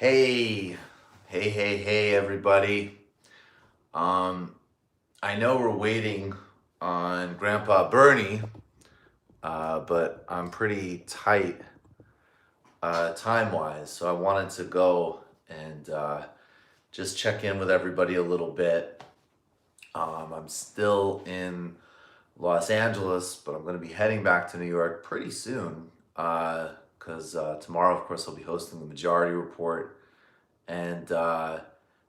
Hey, hey, everybody. Um, I know we're waiting on Grandpa Bernie, but I'm pretty tight time-wise, so I wanted to go and just check in with everybody a little bit. I'm still in Los Angeles, but I'm going to be heading back to New York pretty soon because tomorrow, of course, I'll be hosting the Majority Report. And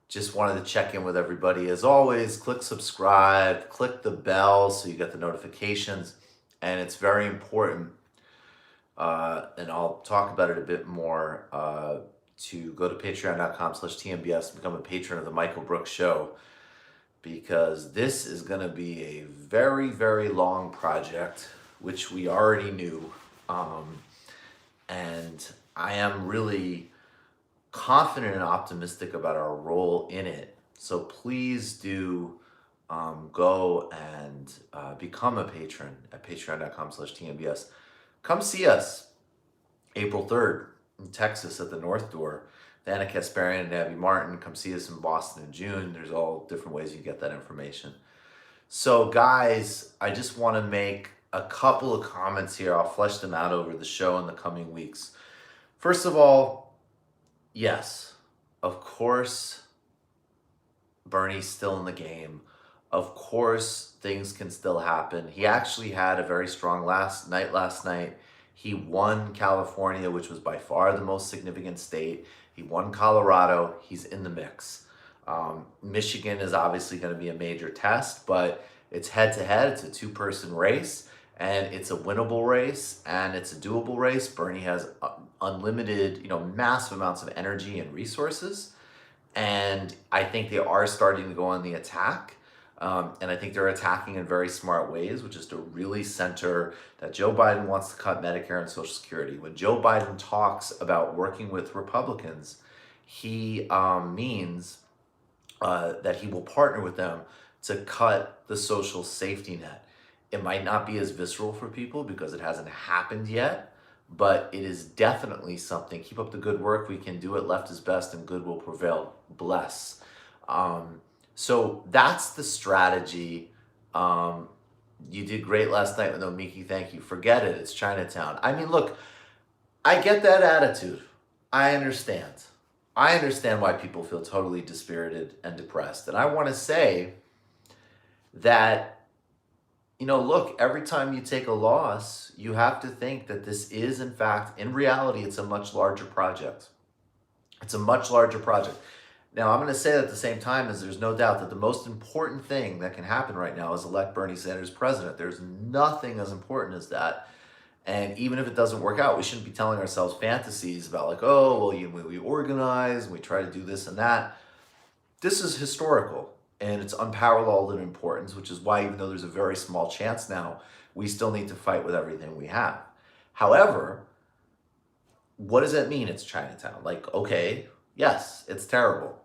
just wanted to check in with everybody. As always, click subscribe, click the bell so you get the notifications. And it's very important, and I'll talk about it a bit more, to go to patreon.com/TMBS and become a patron of the Michael Brooks Show, because this is going to be a very, very long project, which we already knew. And I am really confident and optimistic about our role in it. So please do go and become a patron at patreon.com/TMBS. Come see us April 3rd in Texas at the North Door. Anna Kasparian and Abby Martin. Come see us in Boston in June. There's all different ways you get that information. So, guys, I just want to make a couple of comments here. I'll flesh them out over the show in the coming weeks. First of all, yes, of course, Bernie's still in the game. Of course, things can still happen. He actually had a very strong last night. He won California, which was by far the most significant state. He won Colorado. He's in the mix. Michigan is obviously going to be a major test, but it's head to head. It's a two-person race, and it's a winnable race, and it's a doable race. Bernie has unlimited, massive amounts of energy and resources. And I think they are starting to go on the attack. And I think they're attacking in very smart ways, which is to really center that Joe Biden wants to cut Medicare and Social Security. When Joe Biden talks about working with Republicans, he means that he will partner with them to cut the social safety net. It might not be as visceral for people because it hasn't happened yet, but it is definitely something. Keep up the good work. We can do it. Left is best and good will prevail. Bless. So that's the strategy. You did great last night with No Miki. Thank you. Forget it. It's Chinatown. I mean, look, I get that attitude. I understand. I understand why people feel totally dispirited and depressed. And I want to say that, look, every time you take a loss, you have to think that this is, in fact, in reality, it's a much larger project. It's a much larger project. Now, I'm going to say that at the same time as there's no doubt that the most important thing that can happen right now is elect Bernie Sanders president. There's nothing as important as that. And even if it doesn't work out, we shouldn't be telling ourselves fantasies about like, oh, well, we organize and we try to do this and that. This is historical. And it's unparalleled in importance, which is why, even though there's a very small chance now, we still need to fight with everything we have. However, what does that mean? It's Chinatown. Like, okay, yes, it's terrible.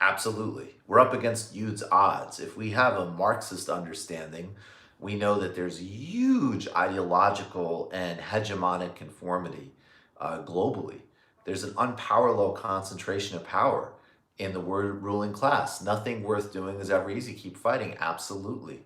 Absolutely. We're up against huge odds. If we have a Marxist understanding, we know that there's huge ideological and hegemonic conformity globally. There's an unparalleled concentration of power in the ruling class. Nothing worth doing is ever easy. Keep fighting. Absolutely.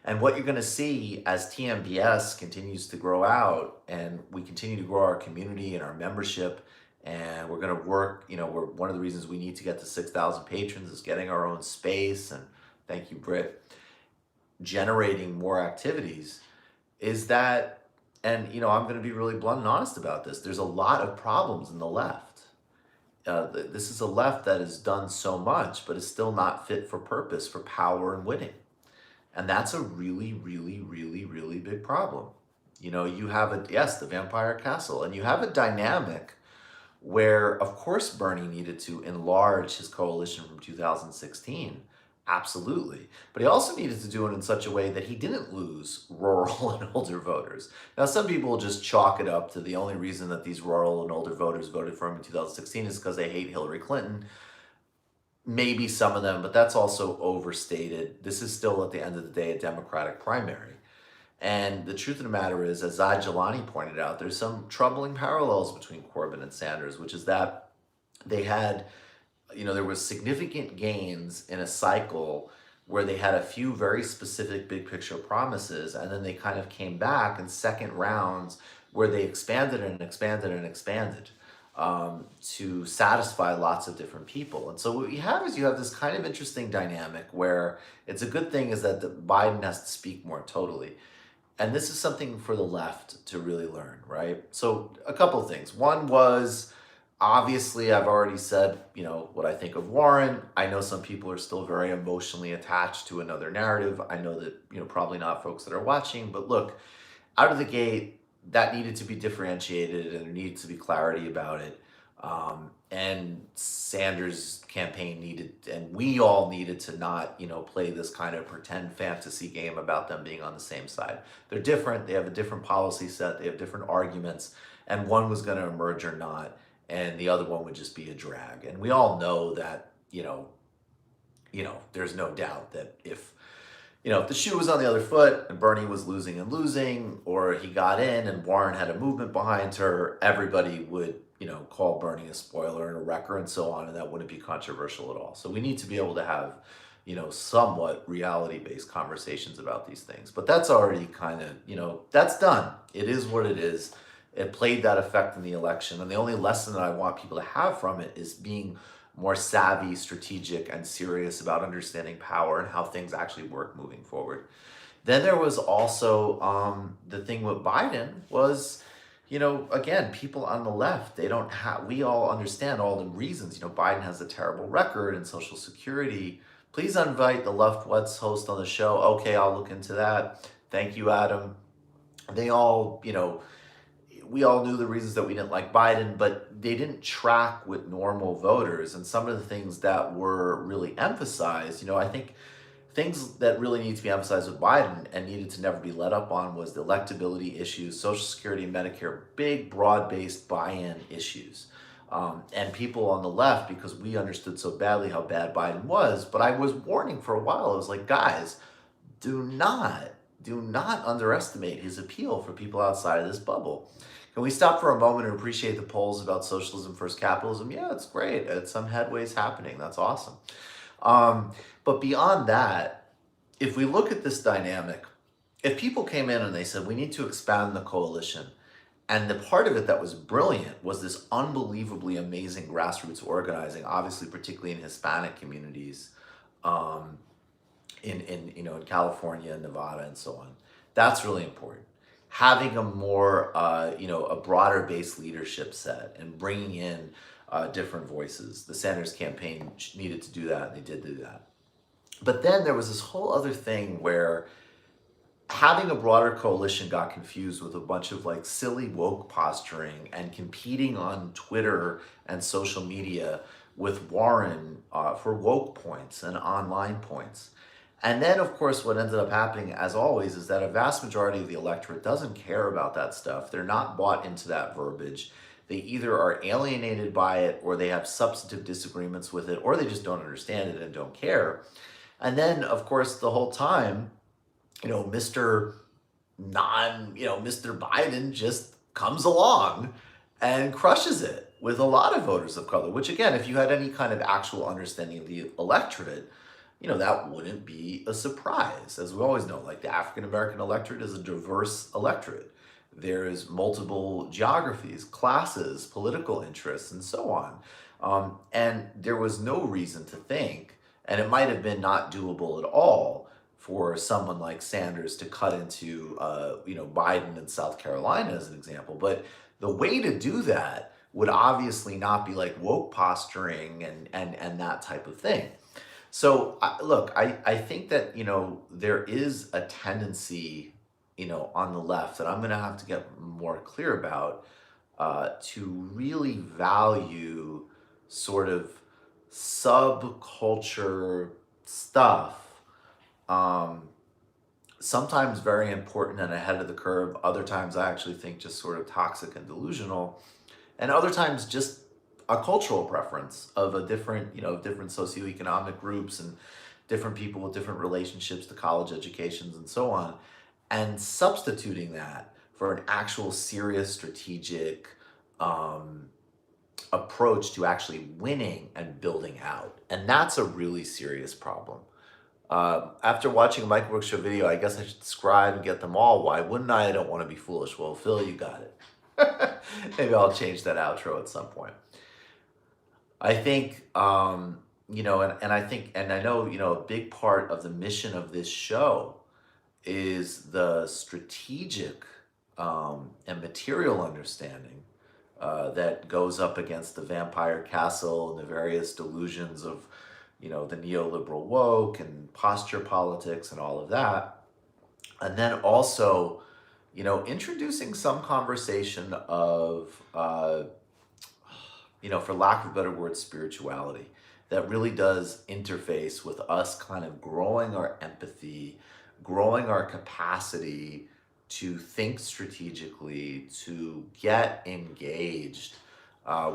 And what you're going to see as TMBS continues to grow out and we continue to grow our community and our membership, and we're going to work, one of the reasons we need to get to 6,000 patrons is getting our own space. And thank you, Britt, generating more activities is that, and, I'm going to be really blunt and honest about this. There's a lot of problems in the left. This is a left that has done so much, but is still not fit for purpose for power and winning. And that's a really, really, really, really big problem. You have the vampire castle, and you have a dynamic where, of course, Bernie needed to enlarge his coalition from 2016. Absolutely. But he also needed to do it in such a way that he didn't lose rural and older voters. Now, some people will just chalk it up to the only reason that these rural and older voters voted for him in 2016 is because they hate Hillary Clinton. Maybe some of them, but that's also overstated. This is still, at the end of the day, a Democratic primary. And the truth of the matter is, as Zad Jalani pointed out, there's some troubling parallels between Corbyn and Sanders, which is that they had, there was significant gains in a cycle where they had a few very specific big picture promises, and then they kind of came back in second rounds where they expanded and expanded and expanded to satisfy lots of different people. And so what you have is you have this kind of interesting dynamic where it's a good thing is that Biden has to speak more totally. And this is something for the left to really learn, right? So a couple of things. One was, obviously, I've already said, what I think of Warren. I know some people are still very emotionally attached to another narrative. I know that, probably not folks that are watching, but look, out of the gate, that needed to be differentiated and there needed to be clarity about it. And Sanders' campaign needed, and we all needed to not, play this kind of pretend fantasy game about them being on the same side. They're different. They have a different policy set. They have different arguments, and one was going to emerge or not, and the other one would just be a drag. And we all know that, there's no doubt that if the shoe was on the other foot and Bernie was losing and losing, or he got in and Warren had a movement behind her, everybody would, call Bernie a spoiler and a wrecker and so on, and that wouldn't be controversial at all. So we need to be able to have, somewhat reality-based conversations about these things. But that's already kind of, that's done. It is what it is. It played that effect in the election. And the only lesson that I want people to have from it is being more savvy, strategic, and serious about understanding power and how things actually work moving forward. Then there was also the thing with Biden was, again, people on the left, we all understand all the reasons. Biden has a terrible record in Social Security. Please invite the Left What's host on the show. Okay, I'll look into that. Thank you, Adam. They all, we all knew the reasons that we didn't like Biden, but they didn't track with normal voters. And some of the things that were really emphasized, I think things that really need to be emphasized with Biden and needed to never be let up on was the electability issues, Social Security, Medicare, big, broad-based buy-in issues. And people on the left, because we understood so badly how bad Biden was, but I was warning for a while. I was like, guys, do not underestimate his appeal for people outside of this bubble. Can we stop for a moment and appreciate the polls about socialism versus capitalism? Yeah, it's great. It's some headways happening. That's awesome. But beyond that, if we look at this dynamic, if people came in and they said, we need to expand the coalition, and the part of it that was brilliant was this unbelievably amazing grassroots organizing, obviously, particularly in Hispanic communities, in California and Nevada and so on. That's really important. Having a more, a broader based leadership set and bringing in different voices. The Sanders campaign needed to do that, and they did do that. But then there was this whole other thing where having a broader coalition got confused with a bunch of like silly woke posturing and competing on Twitter and social media with Warren for woke points and online points. And then, of course, what ended up happening, as always, is that a vast majority of the electorate doesn't care about that stuff. They're not bought into that verbiage. They either are alienated by it, or they have substantive disagreements with it, or they just don't understand it and don't care. And then, of course, the whole time, Mr. Biden just comes along and crushes it with a lot of voters of color, which again, if you had any kind of actual understanding of the electorate, that wouldn't be a surprise. As we always know, like the African-American electorate is a diverse electorate. There is multiple geographies, classes, political interests, and so on. And there was no reason to think, and it might have been not doable at all, for someone like Sanders to cut into, Biden in South Carolina as an example. But the way to do that would obviously not be like woke posturing and that type of thing. So look, I think that, there is a tendency, on the left that I'm going to have to get more clear about to really value sort of subculture stuff. Sometimes very important and ahead of the curve. Other times I actually think just sort of toxic and delusional. And other times just a cultural preference of a different, different socioeconomic groups and different people with different relationships to college educations and so on. and substituting that for an actual serious strategic um, approach to actually winning and building out. And that's a really serious problem. After watching a Michael Brooks show video, I guess I should describe and get them all. Why wouldn't I? I don't want to be foolish. Well, Phil, you got it. Maybe I'll change that outro at some point. I think, and I think, and I know, a big part of the mission of this show is the strategic and material understanding that goes up against the vampire castle and the various delusions of, the neoliberal woke and posture politics and all of that. And then also, introducing some conversation of, for lack of a better word, spirituality that really does interface with us kind of growing our empathy, growing our capacity to think strategically, to get engaged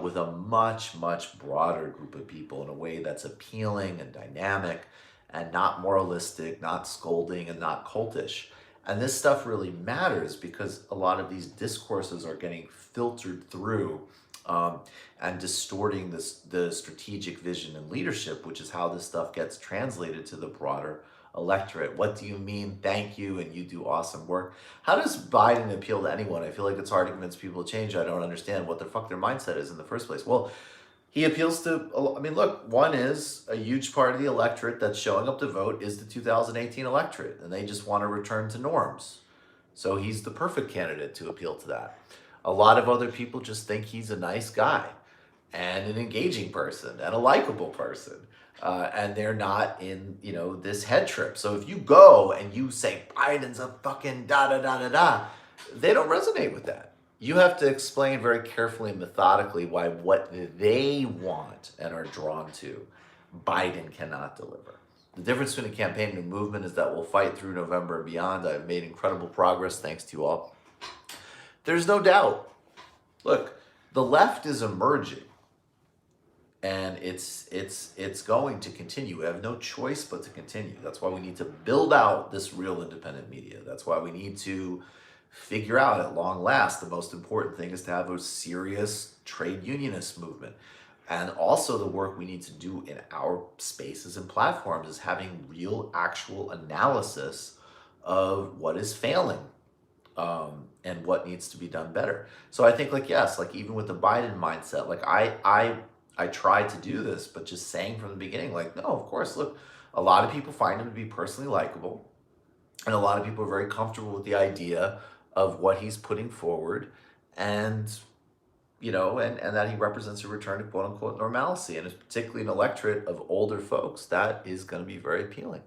with a much, much broader group of people in a way that's appealing and dynamic and not moralistic, not scolding, and not cultish. And this stuff really matters because a lot of these discourses are getting filtered through and distorting the strategic vision and leadership, which is how this stuff gets translated to the broader electorate. What do you mean? Thank you, and you do awesome work. How does Biden appeal to anyone? I feel like it's hard to convince people to change. I don't understand what the fuck their mindset is in the first place. Well, he appeals to, look, one is a huge part of the electorate that's showing up to vote is the 2018 electorate, and they just want to return to norms. So he's the perfect candidate to appeal to that. A lot of other people just think he's a nice guy and an engaging person and a likable person. And they're not in, this head trip. So if you go and you say Biden's a fucking da-da-da-da-da, they don't resonate with that. You have to explain very carefully and methodically why what they want and are drawn to, Biden cannot deliver. The difference between a campaign and a movement is that we'll fight through November and beyond. I've made incredible progress, thanks to you all. There's no doubt. Look, the left is emerging, and it's going to continue. We have no choice but to continue. That's why we need to build out this real independent media. That's why we need to figure out at long last the most important thing is to have a serious trade unionist movement. And also the work we need to do in our spaces and platforms is having real actual analysis of what is failing and what needs to be done better. So I think yes, even with the Biden mindset, I tried to do this, but just saying from the beginning, no, of course, look, a lot of people find him to be personally likable. And a lot of people are very comfortable with the idea of what he's putting forward and, and that he represents a return to quote unquote normalcy. And it's particularly an electorate of older folks that is going to be very appealing.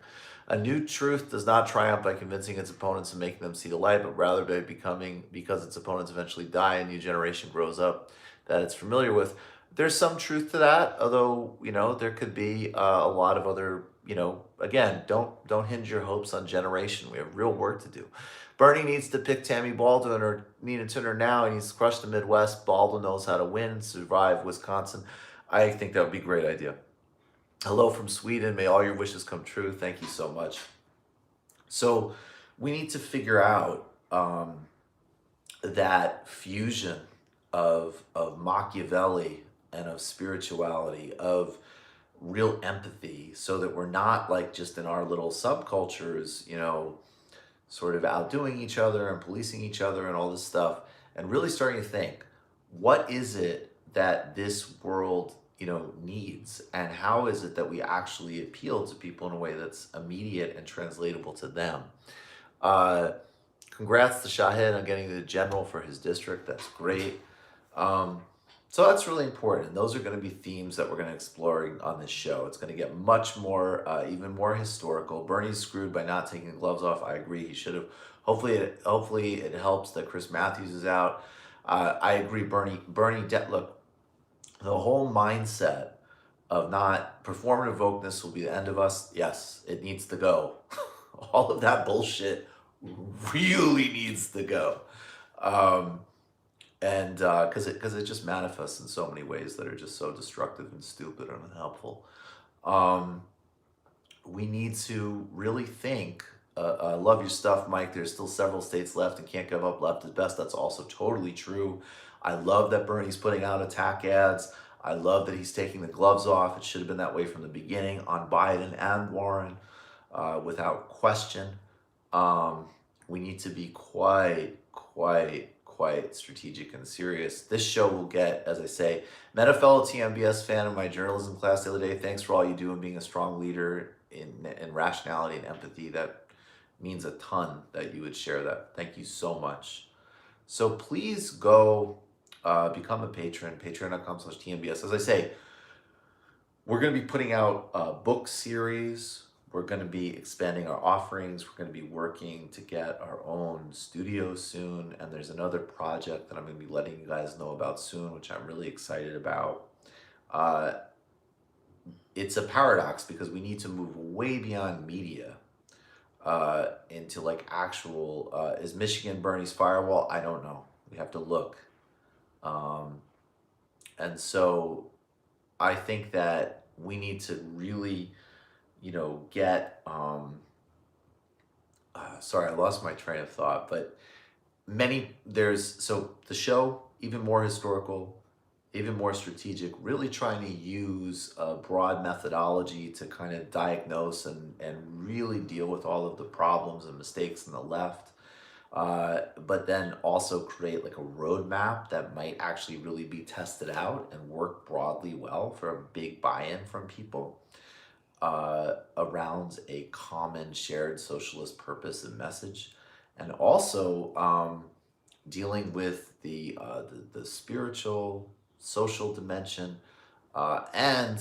A new truth does not triumph by convincing its opponents and making them see the light, but rather by becoming, because its opponents eventually die, a new generation grows up that it's familiar with. There's some truth to that, although, there could be a lot of other, again, don't hinge your hopes on generation. We have real work to do. Bernie needs to pick Tammy Baldwin or Nina Turner now. He needs to crush the Midwest. Baldwin knows how to win, survive Wisconsin. I think that would be a great idea. Hello from Sweden. May all your wishes come true. Thank you so much. So we need to figure out that fusion of Machiavelli and of spirituality, of real empathy, so that we're not just in our little subcultures, sort of outdoing each other and policing each other and all this stuff, and really starting to think, what is it that this world needs, and how is it that we actually appeal to people in a way that's immediate and translatable to them. Congrats to Shahid on getting the general for his district. That's great. So that's really important. And those are going to be themes that we're going to explore on this show. It's going to get much more, even more historical. Bernie's screwed by not taking the gloves off. I agree. He should have. Hopefully it helps that Chris Matthews is out. I agree. Bernie, look, the whole mindset of not performative wokeness will be the end of us. Yes, it needs to go. All of that bullshit really needs to go. And because it just manifests in so many ways that are just so destructive and stupid and unhelpful. We need to really think I love your stuff, Mike. There's still several states left and can't give up. Left is best. That's also totally true. I love that Bernie's putting out attack ads. I love that he's taking the gloves off. It should have been that way from the beginning on Biden and Warren, without question. Um, we need to be quite strategic and serious. This show will get, as I say, met a fellow TMBS fan in my journalism class the other day. Thanks for all you do and being a strong leader in rationality and empathy. That means a ton that you would share that. Thank you so much. So please go become a patron, patreon.com/TMBS. As I say, we're going to be putting out a book series. We're going to be expanding our offerings. We're going to be working to get our own studio soon. And there's another project that I'm going to be letting you guys know about soon, which I'm really excited about. It's a paradox because we need to move way beyond media into like actual, is Michigan Bernie's firewall? I don't know. We have to look. And so I think that we need to really, get, sorry, I lost my train of thought, but so the show, even more historical, even more strategic, really trying to use a broad methodology to kind of diagnose and really deal with all of the problems and mistakes in the left. But then also create like a roadmap that might actually really be tested out and work broadly well for a big buy-in from people around a common shared socialist purpose and message. And also dealing with the spiritual, social dimension, and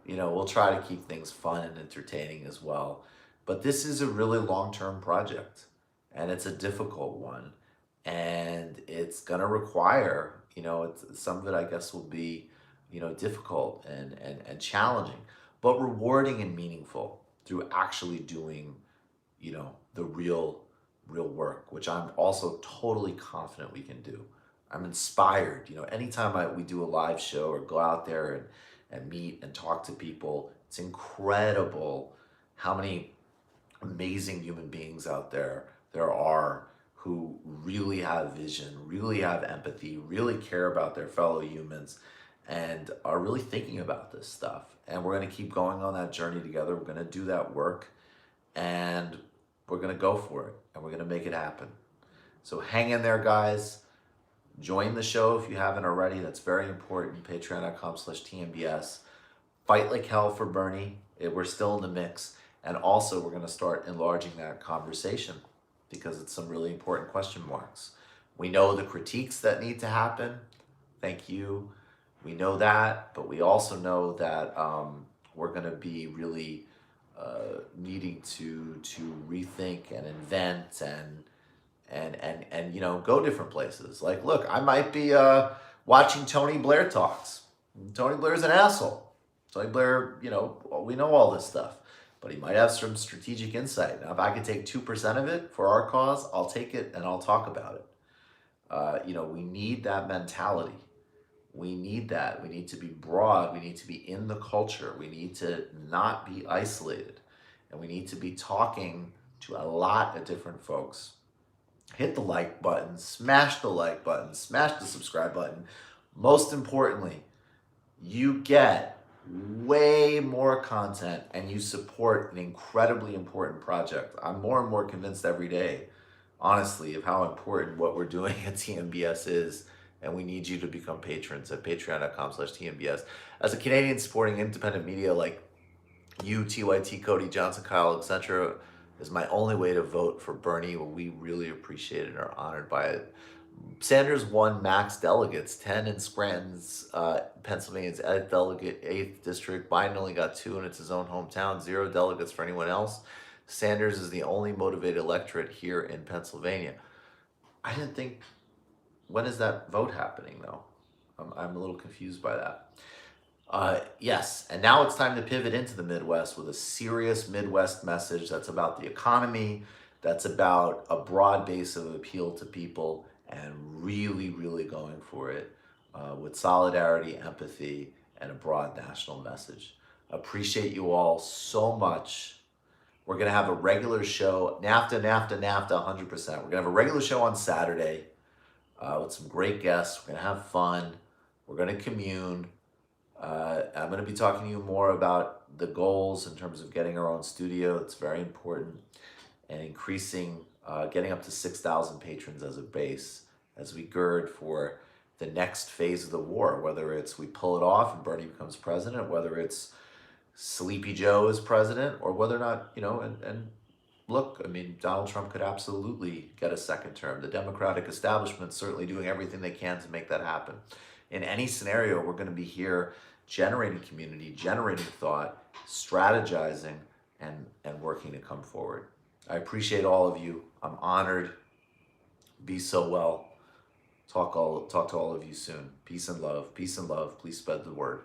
we'll try to keep things fun and entertaining as well. But this is a really long-term project, and it's a difficult one, and it's gonna require, some of it I guess will be, difficult and challenging, but rewarding and meaningful through actually doing, the real work, which I'm also totally confident we can do. I'm inspired. Anytime we do a live show or go out there and meet and talk to people, it's incredible how many amazing human beings out there are who really have vision, really have empathy, really care about their fellow humans, and are really thinking about this stuff. And we're going to keep going on that journey together. We're going to do that work, and we're going to go for it, and we're going to make it happen. So hang in there, guys. Join the show if you haven't already. That's very important. Patreon.com/TMBS. Fight like hell for Bernie. We're still in the mix. And also, we're going to start enlarging that conversation because it's some really important question marks. We know the critiques that need to happen. Thank you. We know that, but we also know that we're going to be really needing to rethink and invent and go different places. Like, look, I might be watching Tony Blair talks. Tony Blair's an asshole. Tony Blair, we know all this stuff, but he might have some strategic insight. Now, if I could take 2% of it for our cause, I'll take it and I'll talk about it. We need that mentality. We need that. We need to be broad. We need to be in the culture. We need to not be isolated. And we need to be talking to a lot of different folks. Hit the like button, smash the like button, smash the subscribe button. Most importantly, you get way more content and you support an incredibly important project. I'm more and more convinced every day, honestly, of how important what we're doing at TMBS is. And we need you to become patrons at patreon.com/TMBS. As a Canadian supporting independent media like you, TYT, Cody, Johnson, Kyle, etc., is my only way to vote for Bernie. We really appreciate it and are honored by it. Sanders won max delegates, 10 in Scranton's, Pennsylvania's 8th district. Biden only got 2 and it's his own hometown, 0 delegates for anyone else. Sanders is the only motivated electorate here in Pennsylvania. I didn't think, when is that vote happening though? I'm a little confused by that. Yes, and now it's time to pivot into the Midwest with a serious Midwest message that's about the economy, that's about a broad base of appeal to people, and really, really going for it with solidarity, empathy, and a broad national message. Appreciate you all so much. We're gonna have a regular show, NAFTA, NAFTA, NAFTA, 100%. We're gonna have a regular show on Saturday with some great guests. We're gonna have fun. We're gonna commune. I'm gonna be talking to you more about the goals in terms of getting our own studio. It's very important, and increasing, getting up to 6,000 patrons as a base as we gird for the next phase of the war, whether it's we pull it off and Bernie becomes president, whether it's Sleepy Joe is president, or whether or not, and look, I mean, Donald Trump could absolutely get a second term. The Democratic establishment certainly doing everything they can to make that happen. In any scenario, we're going to be here generating community, generating thought, strategizing, and working to come forward. I appreciate all of you. I'm honored. Be so well. Talk to all of you soon. Peace and love. Peace and love. Please spread the word.